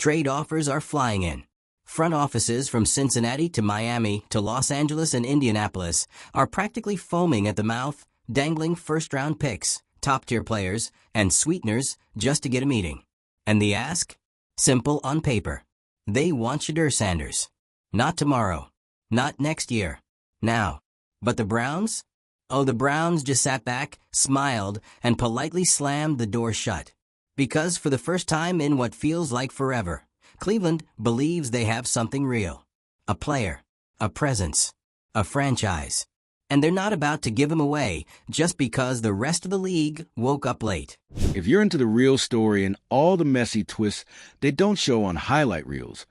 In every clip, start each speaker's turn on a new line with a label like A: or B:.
A: Trade offers are flying in. Front offices from Cincinnati to Miami to Los Angeles and Indianapolis are practically foaming at the mouth, dangling first-round picks, top-tier players, and sweeteners just to get a meeting. And the ask? Simple on paper. They want Shedeur Sanders. Not tomorrow. Not next year. Now. But the Browns? Oh, the Browns just sat back, smiled, and politely slammed the door shut. Because for the first time in what feels like forever, Cleveland believes they have something real. A player, a presence, a franchise. And they're not about to give him away just because the rest of the league woke up late.
B: If you're into the real story and all the messy twists they don't show on highlight reels,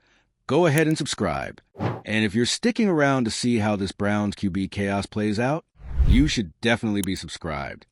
B: go ahead and subscribe. And if you're sticking around to see how this Browns QB chaos plays out, you should definitely be subscribed.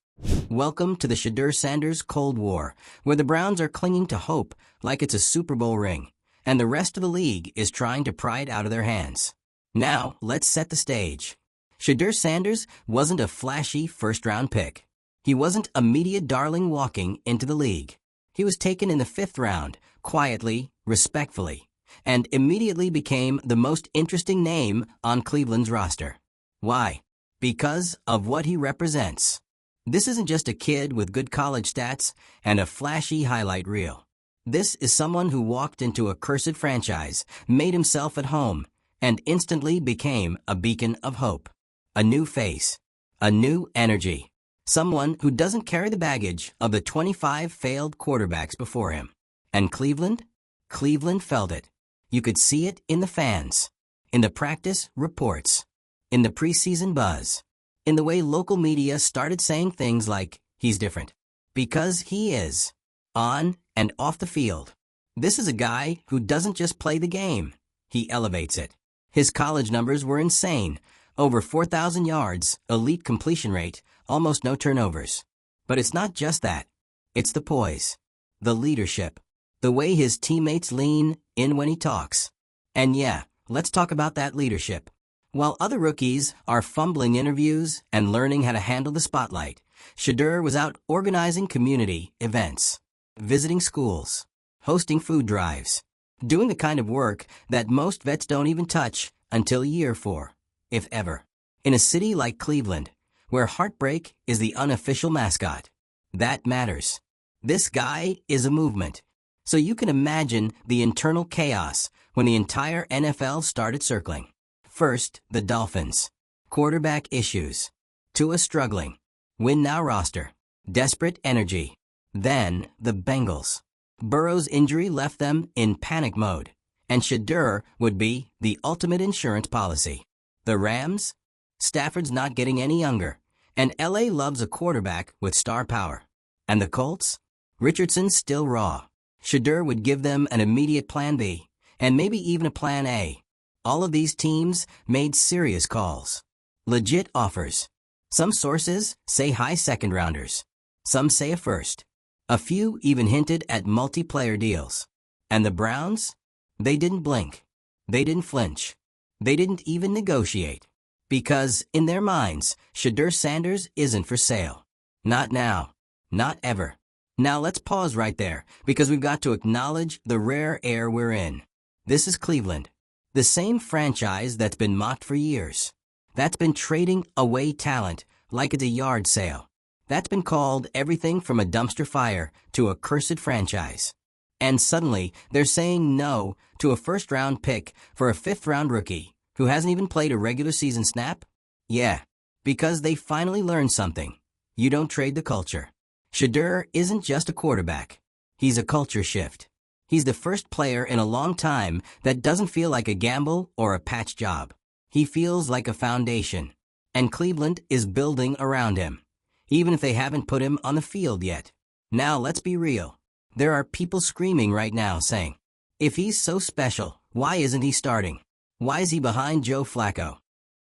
A: Welcome to the Shedeur Sanders Cold War, where the Browns are clinging to hope like it's a Super Bowl ring, and the rest of the league is trying to pry it out of their hands. Now, let's set the stage. Shedeur Sanders wasn't a flashy first-round pick. He wasn't a media darling walking into the league. He was taken in the 5th round, quietly, respectfully, and immediately became the most interesting name on Cleveland's roster. Why? Because of what he represents. This isn't just a kid with good college stats and a flashy highlight reel. This is someone who walked into a cursed franchise, made himself at home, and instantly became a beacon of hope. A new face, a new energy, someone who doesn't carry the baggage of the 25 failed quarterbacks before him. And Cleveland? Cleveland felt it. You could see it in the fans, in the practice reports, in the preseason buzz, in the way local media started saying things like, he's different. Because he is. On and off the field. This is a guy who doesn't just play the game. He elevates it. His college numbers were insane. Over 4,000 yards, elite completion rate, almost no turnovers. But it's not just that. It's the poise, the leadership, the way his teammates lean in when he talks. And yeah, let's talk about that leadership. While other rookies are fumbling interviews and learning how to handle the spotlight, Shedeur was out organizing community events, visiting schools, hosting food drives, doing the kind of work that most vets don't even touch until year 4. If ever. In a city like Cleveland, where heartbreak is the unofficial mascot, that matters. This guy is a movement. So you can imagine the internal chaos when the entire NFL started circling. First, the Dolphins. Quarterback issues. Tua struggling. Win now roster. Desperate energy. Then, the Bengals. Burrow's injury left them in panic mode, and Shedeur would be the ultimate insurance policy. The Rams? Stafford's not getting any younger, and LA loves a quarterback with star power. And the Colts? Richardson's still raw. Shedeur would give them an immediate plan B, and maybe even a plan A. All of these teams made serious calls. Legit offers. Some sources say high second-rounders. Some say a first. A few even hinted at multiplayer deals. And the Browns? They didn't blink. They didn't flinch. They didn't even negotiate. Because, in their minds, Shedeur Sanders isn't for sale. Not now. Not ever. Now let's pause right there, because we've got to acknowledge the rare air we're in. This is Cleveland. The same franchise that's been mocked for years. That's been trading away talent like it's a yard sale. That's been called everything from a dumpster fire to a cursed franchise. And suddenly, they're saying no to a first-round pick for a 5th-round rookie who hasn't even played a regular season snap? Yeah, because they finally learned something. You don't trade the culture. Shedeur isn't just a quarterback. He's a culture shift. He's the first player in a long time that doesn't feel like a gamble or a patch job. He feels like a foundation. And Cleveland is building around him, even if they haven't put him on the field yet. Now let's be real. There are people screaming right now saying, if he's so special, why isn't he starting? Why is he behind Joe Flacco?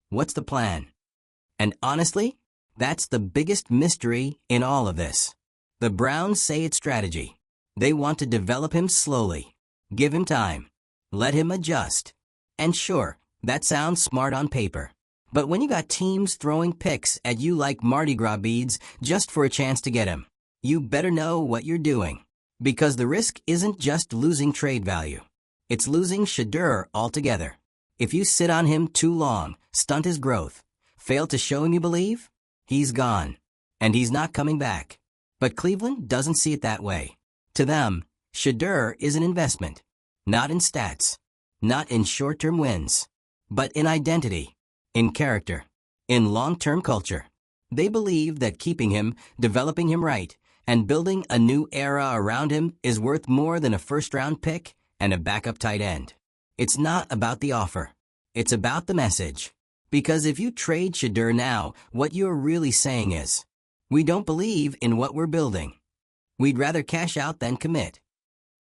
A: What's the plan? And honestly, that's the biggest mystery in all of this. The Browns say it's strategy. They want to develop him slowly. Give him time. Let him adjust. And sure, that sounds smart on paper. But when you got teams throwing picks at you like Mardi Gras beads just for a chance to get him, you better know what you're doing. Because the risk isn't just losing trade value. It's losing Shedeur altogether. If you sit on him too long, stunt his growth, fail to show him you believe, he's gone. And he's not coming back. But Cleveland doesn't see it that way. To them, Shedeur is an investment. Not in stats. Not in short-term wins. But in identity. In character. In long-term culture. They believe that keeping him, developing him right, and building a new era around him is worth more than a first-round pick and a backup tight end. It's not about the offer. It's about the message. Because if you trade Shedeur now, what you're really saying is, we don't believe in what we're building. We'd rather cash out than commit.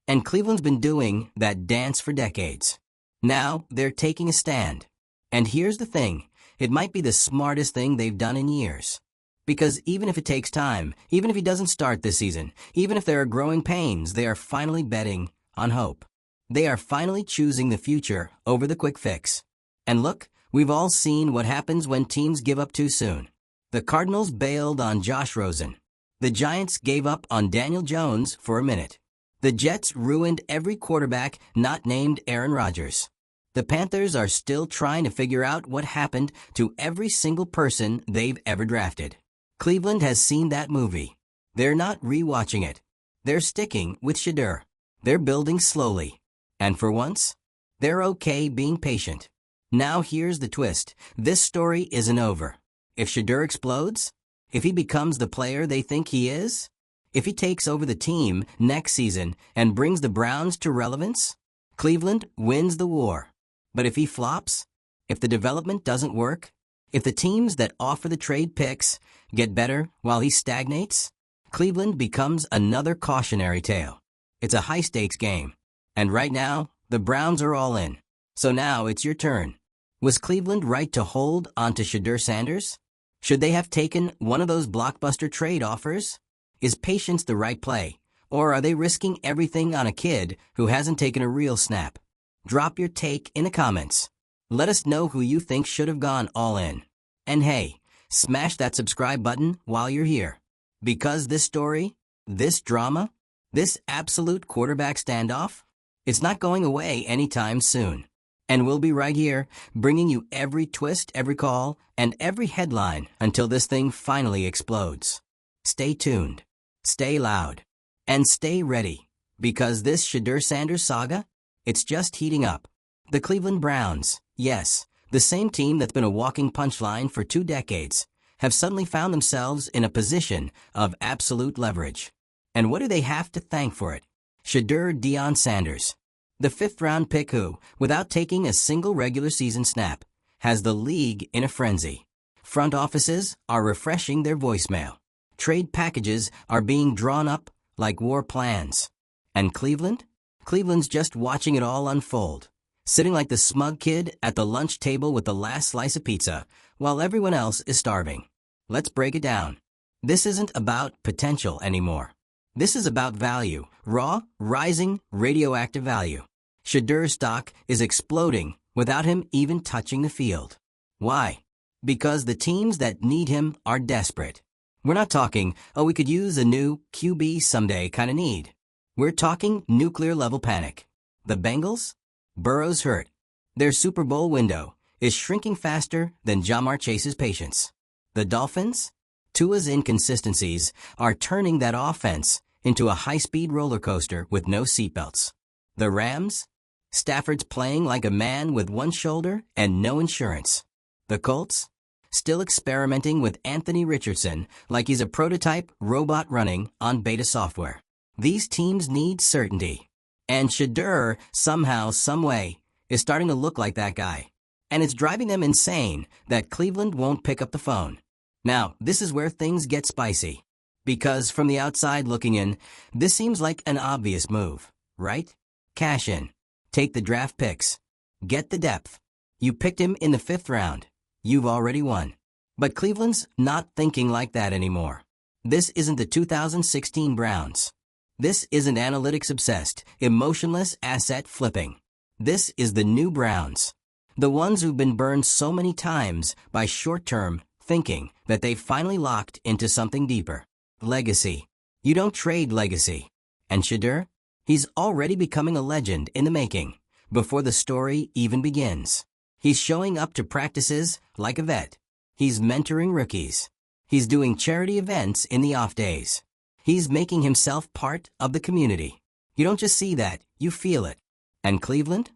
A: And Cleveland's been doing that dance for decades. Now they're taking a stand. And here's the thing, it might be the smartest thing they've done in years. Because even if it takes time, even if he doesn't start this season, even if there are growing pains, they are finally betting on hope. They are finally choosing the future over the quick fix. And look, we've all seen what happens when teams give up too soon. The Cardinals bailed on Josh Rosen. The Giants gave up on Daniel Jones for a minute. The Jets ruined every quarterback not named Aaron Rodgers. The Panthers are still trying to figure out what happened to every single person they've ever drafted. Cleveland has seen that movie. They're not rewatching it. They're sticking with Shedeur. They're building slowly. And for once, they're okay being patient. Now here's the twist. This story isn't over. If Shedeur explodes, if he becomes the player they think he is, if he takes over the team next season and brings the Browns to relevance, Cleveland wins the war. But if he flops, if the development doesn't work, if the teams that offer the trade picks get better while he stagnates, Cleveland becomes another cautionary tale. It's a high-stakes game. And right now, the Browns are all in. So now it's your turn. Was Cleveland right to hold onto Shedeur Sanders? Should they have taken one of those blockbuster trade offers? Is patience the right play? Or are they risking everything on a kid who hasn't taken a real snap? Drop your take in the comments. Let us know who you think should have gone all in. And hey, smash that subscribe button while you're here. Because this story, this drama, this absolute quarterback standoff, it's not going away anytime soon. And we'll be right here, bringing you every twist, every call, and every headline until this thing finally explodes. Stay tuned, stay loud, and stay ready, because this Shedeur Sanders saga, it's just heating up. The Cleveland Browns, yes, the same team that's been a walking punchline for 2 decades, have suddenly found themselves in a position of absolute leverage. And what do they have to thank for it? Shedeur Deion Sanders. The 5th-round pick who, without taking a single regular season snap, has the league in a frenzy. Front offices are refreshing their voicemail. Trade packages are being drawn up like war plans. And Cleveland? Cleveland's just watching it all unfold, sitting like the smug kid at the lunch table with the last slice of pizza, while everyone else is starving. Let's break it down. This isn't about potential anymore. This is about value, raw, rising, radioactive value. Shedeur's stock is exploding without him even touching the field. Why? Because the teams that need him are desperate. We're not talking, oh, we could use a new QB someday kind of need. We're talking nuclear-level panic. The Bengals? Burrow's hurt. Their Super Bowl window is shrinking faster than Jamar Chase's patience. The Dolphins? Tua's inconsistencies are turning that offense into a high-speed roller coaster with no seatbelts. The Rams? Stafford's playing like a man with one shoulder and no insurance. The Colts? Still experimenting with Anthony Richardson like he's a prototype robot running on beta software. These teams need certainty. And Shedeur, somehow, someway, is starting to look like that guy. And it's driving them insane that Cleveland won't pick up the phone. Now, this is where things get spicy. Because from the outside looking in, this seems like an obvious move, right? Cash in. Take the draft picks. Get the depth. You picked him in the 5th round. You've already won. But Cleveland's not thinking like that anymore. This isn't the 2016 Browns. This isn't analytics-obsessed, emotionless asset flipping. This is the new Browns. The ones who've been burned so many times by short-term thinking that they've finally locked into something deeper. Legacy. You don't trade legacy. And Shedeur? He's already becoming a legend in the making. before the story even begins. He's showing up to practices like a vet. He's mentoring rookies. He's doing charity events in the off days. He's making himself part of the community. You don't just see that, you feel it. And Cleveland?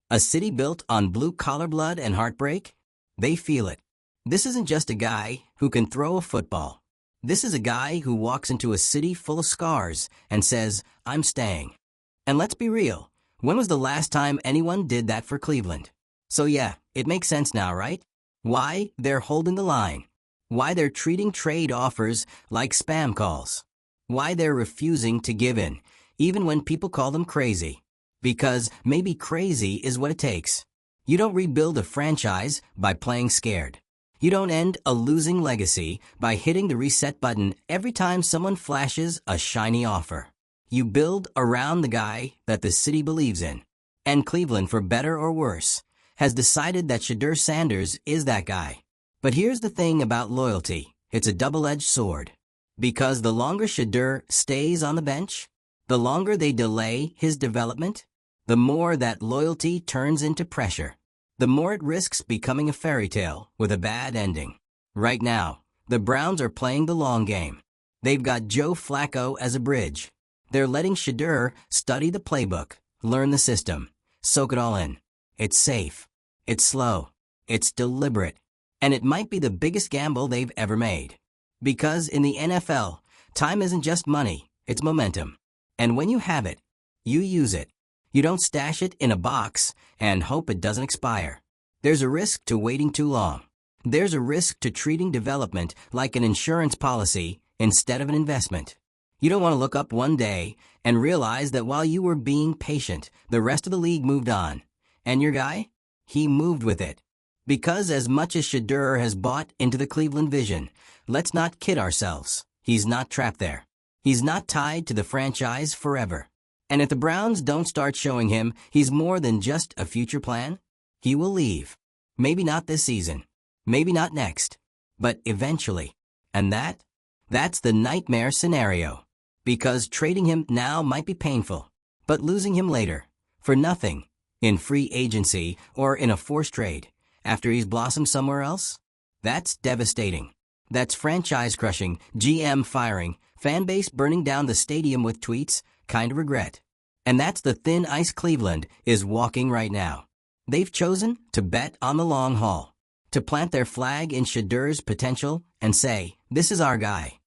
A: A city built on blue-collar blood and heartbreak? They feel it. This isn't just a guy who can throw a football. This is a guy who walks into a city full of scars and says, I'm staying. And let's be real, when was the last time anyone did that for Cleveland? So yeah, it makes sense now, right? Why they're holding the line. Why they're treating trade offers like spam calls. Why they're refusing to give in, even when people call them crazy. Because maybe crazy is what it takes. You don't rebuild a franchise by playing scared. You don't end a losing legacy by hitting the reset button every time someone flashes a shiny offer. You build around the guy that the city believes in. And Cleveland, for better or worse, has decided that Shedeur Sanders is that guy. But here's the thing about loyalty. It's a double-edged sword. Because the longer Shedeur stays on the bench, the longer they delay his development, the more that loyalty turns into pressure. The more it risks becoming a fairy tale with a bad ending. Right now, the Browns are playing the long game. They've got Joe Flacco as a bridge. They're letting Shedeur study the playbook, learn the system, soak it all in. It's safe. It's slow. It's deliberate. And it might be the biggest gamble they've ever made. Because in the NFL, time isn't just money, it's momentum. And when you have it, you use it. You don't stash it in a box and hope it doesn't expire. There's a risk to waiting too long. There's a risk to treating development like an insurance policy instead of an investment. You don't want to look up one day and realize that while you were being patient, the rest of the league moved on. And your guy? He moved with it. Because as much as Shedeur has bought into the Cleveland vision, let's not kid ourselves. He's not trapped there. He's not tied to the franchise forever. And if the Browns don't start showing him he's more than just a future plan, he will leave. Maybe not this season. Maybe not next. But eventually. And that's the nightmare scenario. Because trading him now might be painful. But losing him later, for nothing, in free agency or in a forced trade, after he's blossomed somewhere else, that's devastating. That's franchise crushing, GM firing, fan base burning down the stadium with tweets, kind of regret. And that's the thin ice Cleveland is walking right now. They've chosen to bet on the long haul, to plant their flag in Shedeur's potential and say, this is our guy.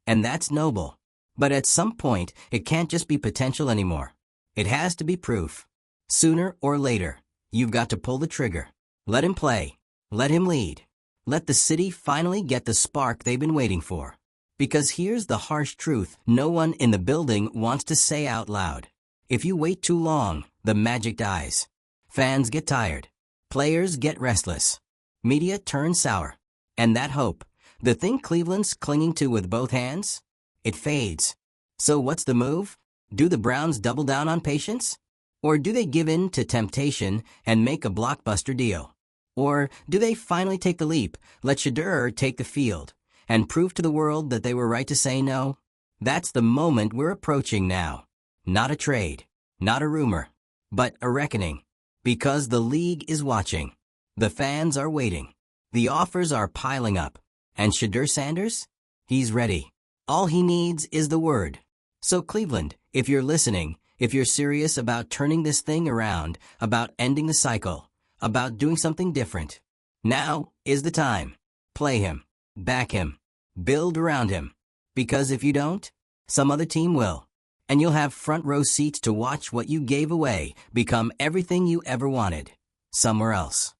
A: And that's noble. But at some point, it can't just be potential anymore. It has to be proof. Sooner or later, you've got to pull the trigger. Let him play. Let him lead. Let the city finally get the spark they've been waiting for. Because here's the harsh truth no one in the building wants to say out loud. If you wait too long, the magic dies. Fans get tired. Players get restless. Media turns sour. And that hope, the thing Cleveland's clinging to with both hands, it fades. So what's the move? Do the Browns double down on patience? Or do they give in to temptation and make a blockbuster deal? Or do they finally take the leap, let Shedeur take the field, and prove to the world that they were right to say no? That's the moment we're approaching now. Not a trade, not a rumor, but a reckoning. Because the league is watching. The fans are waiting. The offers are piling up. And Shedeur Sanders? He's ready. All he needs is the word. So Cleveland, if you're listening, if you're serious about turning this thing around, about ending the cycle, about doing something different, now is the time. Play him. Back him. Build around him. Because if you don't, some other team will. And you'll have front row seats to watch what you gave away become everything you ever wanted. Somewhere else.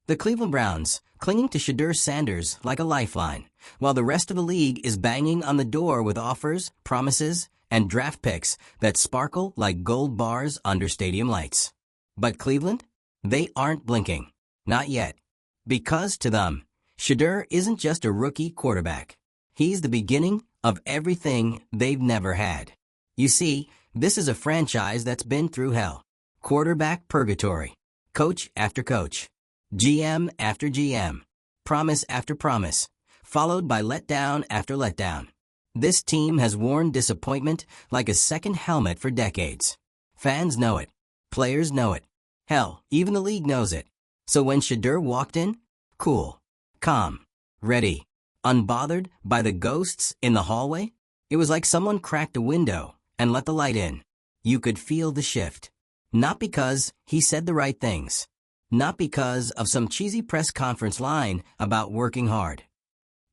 A: The Cleveland Browns, clinging to Shedeur Sanders like a lifeline, while the rest of the league is banging on the door with offers, promises, and draft picks that sparkle like gold bars under stadium lights. But Cleveland? They aren't blinking. Not yet. Because to them, Shedeur isn't just a rookie quarterback. He's the beginning of everything they've never had. You see, this is a franchise that's been through hell. Quarterback purgatory. Coach after coach. GM after GM. Promise after promise. Followed by letdown after letdown. This team has worn disappointment like a second helmet for decades. Fans know it. Players know it. Hell, even the league knows it. So when Shedeur walked in, cool, calm, ready, unbothered by the ghosts in the hallway, it was like someone cracked a window and let the light in. You could feel the shift. Not because he said the right things. Not because of some cheesy press conference line about working hard.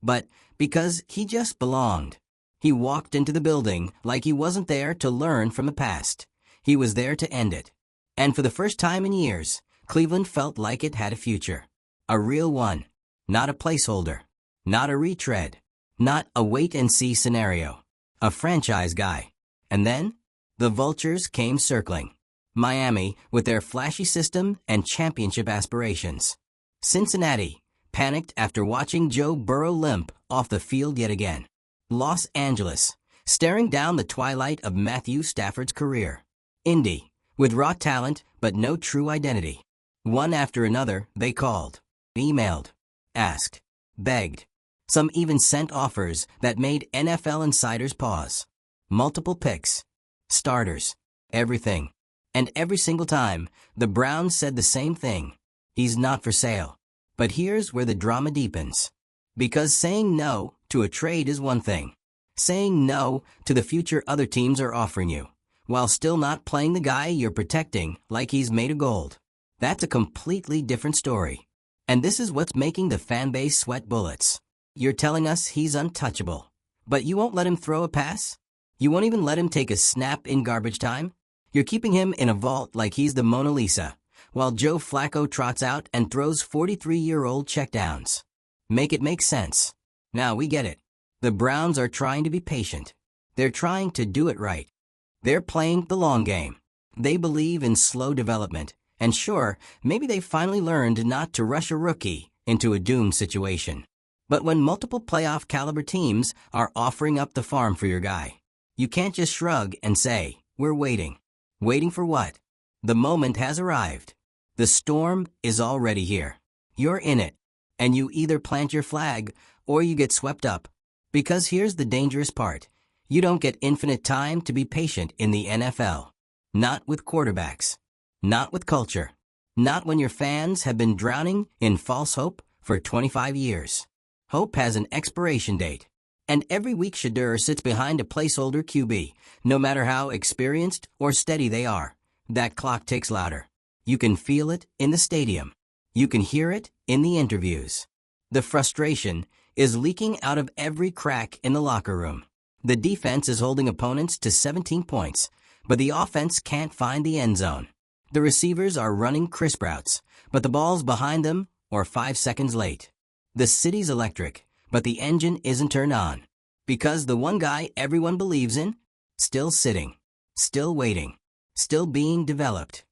A: But because he just belonged. He walked into the building like he wasn't there to learn from the past. He was there to end it. And for the first time in years, Cleveland felt like it had a future. A real one. Not a placeholder. Not a retread. Not a wait-and-see scenario. A franchise guy. And then, the vultures came circling. Miami, with their flashy system and championship aspirations. Cincinnati, panicked after watching Joe Burrow limp off the field yet again. Los Angeles, staring down the twilight of Matthew Stafford's career. Indy, with raw talent but no true identity. One after another, they called, emailed, asked, begged. Some even sent offers that made NFL insiders pause. Multiple picks, starters, everything. And every single time, the Browns said the same thing. He's not for sale. But here's where the drama deepens. Because saying no to a trade is one thing. Saying no to the future other teams are offering you, while still not playing the guy you're protecting like he's made of gold. That's a completely different story. And this is what's making the fan base sweat bullets. You're telling us he's untouchable, but you won't let him throw a pass? You won't even let him take a snap in garbage time? You're keeping him in a vault like he's the Mona Lisa, while Joe Flacco trots out and throws 43-year-old checkdowns. Make it make sense. Now we get it. The Browns are trying to be patient. They're trying to do it right. They're playing the long game. They believe in slow development. And sure, maybe they finally learned not to rush a rookie into a doomed situation. But when multiple playoff caliber teams are offering up the farm for your guy, you can't just shrug and say, we're waiting. Waiting for what? The moment has arrived. The storm is already here. You're in it. And you either plant your flag or you get swept up. Because here's the dangerous part. You don't get infinite time to be patient in the NFL. Not with quarterbacks. Not with culture. Not when your fans have been drowning in false hope for 25 years. Hope has an expiration date. And every week Shedeur sits behind a placeholder QB, no matter how experienced or steady they are. That clock ticks louder. You can feel it in the stadium. You can hear it in the interviews. The frustration is leaking out of every crack in the locker room. The defense is holding opponents to 17 points, but the offense can't find the end zone. The receivers are running crisp routes, but the ball's behind them or 5 seconds late. The city's electric, but the engine isn't turned on. Because the one guy everyone believes in, still sitting, still waiting, still being developed.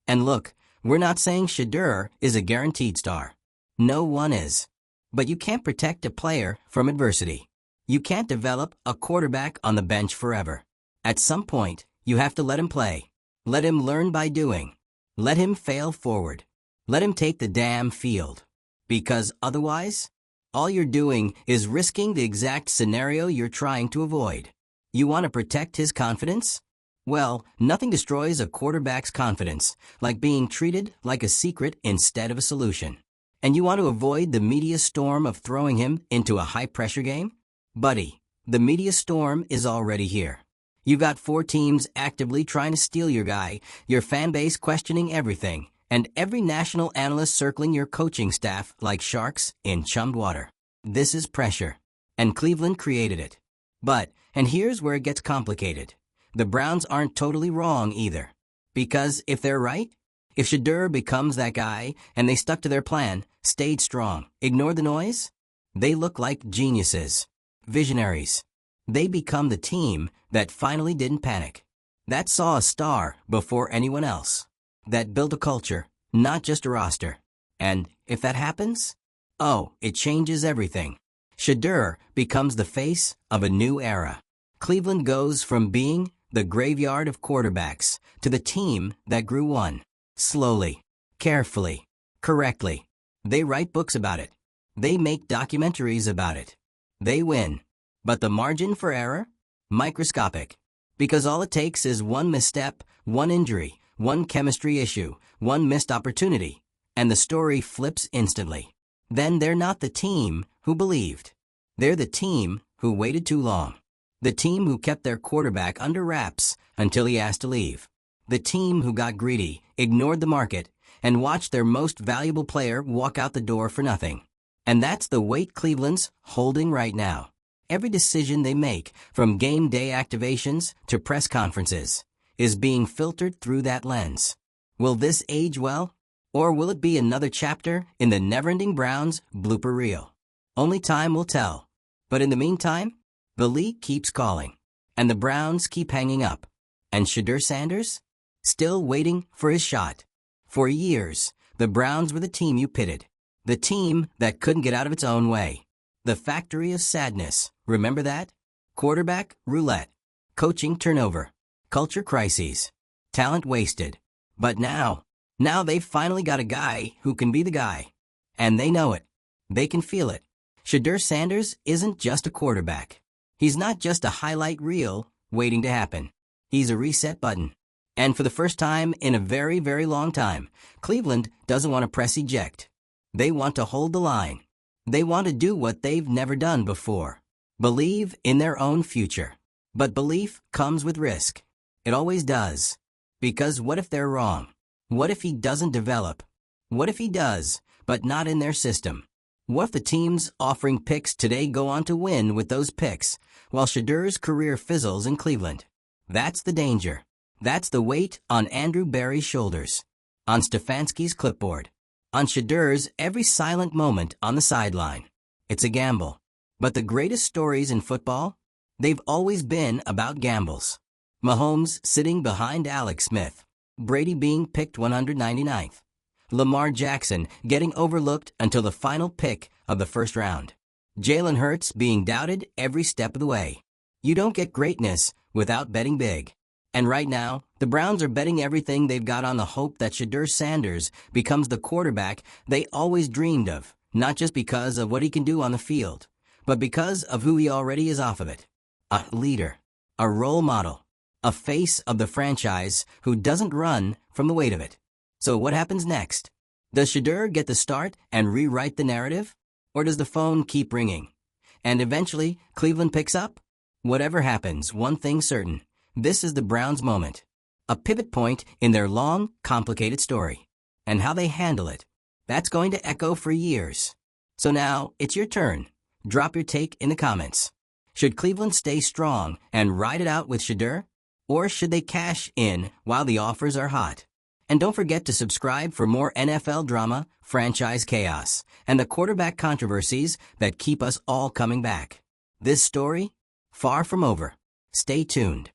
A: And look, we're not saying Shedeur is a guaranteed star. No one is. But you can't protect a player from adversity. You can't develop a quarterback on the bench forever. At some point, you have to let him play. Let him learn by doing. Let him fail forward. Let him take the damn field. Because otherwise, all you're doing is risking the exact scenario you're trying to avoid. You want to protect his confidence? Well, nothing destroys a quarterback's confidence like being treated like a secret instead of a solution. And you want to avoid the media storm of throwing him into a high-pressure game? Buddy, the media storm is already here. You've got 4 teams actively trying to steal your guy, your fan base questioning everything, and every national analyst circling your coaching staff like sharks in chummed water. This is pressure, and Cleveland created it. But, and here's where it gets complicated, the Browns aren't totally wrong either. Because if they're right, if Shedeur becomes that guy and they stuck to their plan, stayed strong, ignored the noise, they look like geniuses, visionaries. They become the team that finally didn't panic, that saw a star before anyone else, that built a culture, not just a roster. And if that happens, oh, it changes everything. Shedeur becomes the face of a new era. Cleveland goes from being the graveyard of quarterbacks to the team that grew one. Slowly, carefully, correctly. They write books about it. They make documentaries about it. They win. But the margin for error? Microscopic. Because all it takes is one misstep, one injury, one chemistry issue, One missed opportunity, and the story flips instantly. Then they're not the team who believed. They're the team who waited too long. The team who kept their quarterback under wraps until he asked to leave. The team who got greedy, ignored the market, and watched their most valuable player walk out the door for nothing. And that's the weight Cleveland's holding right now. Every decision they make, from game day activations to press conferences, is being filtered through that lens. Will this age well? Or will it be another chapter in the never-ending Browns blooper reel? Only time will tell. But in the meantime, the league keeps calling, and the Browns keep hanging up. And Shedeur Sanders? Still waiting for his shot. For years, the Browns were the team you pitted. The team that couldn't get out of its own way. The factory of sadness. Remember that? Quarterback roulette. Coaching turnover. Culture crises. Talent wasted. But now they've finally got a guy who can be the guy. And they know it. They can feel it. Shedeur Sanders isn't just a quarterback. He's not just a highlight reel waiting to happen. He's a reset button. And for the first time in a very, very long time, Cleveland doesn't want to press eject. They want to hold the line. They want to do what they've never done before. Believe in their own future. But belief comes with risk. It always does. Because what if they're wrong? What if he doesn't develop? What if he does, but not in their system? What if the teams offering picks today go on to win with those picks, while Shedeur's career fizzles in Cleveland? That's the danger. That's the weight on Andrew Berry's shoulders, on Stefanski's clipboard, on Shedeur's every silent moment on the sideline. It's a gamble. But the greatest stories in football? They've always been about gambles. Mahomes sitting behind Alex Smith, Brady being picked 199th, Lamar Jackson getting overlooked until the final pick of the first round, Jalen Hurts being doubted every step of the way. You don't get greatness without betting big. And right now, the Browns are betting everything they've got on the hope that Shedeur Sanders becomes the quarterback they always dreamed of, not just because of what he can do on the field, but because of who he already is off of it. A leader, a role model, a face of the franchise who doesn't run from the weight of it. So what happens next? Does Shedeur get the start and rewrite the narrative? Or does the phone keep ringing? And eventually, Cleveland picks up? Whatever happens, one thing's certain. This is the Browns' moment. A pivot point in their long, complicated story. And how they handle it, that's going to echo for years. So now, it's your turn. Drop your take in the comments. Should Cleveland stay strong and ride it out with Shedeur? Or should they cash in while the offers are hot? And don't forget to subscribe for more NFL drama, franchise chaos, and the quarterback controversies that keep us all coming back. This story? Far from over. Stay tuned.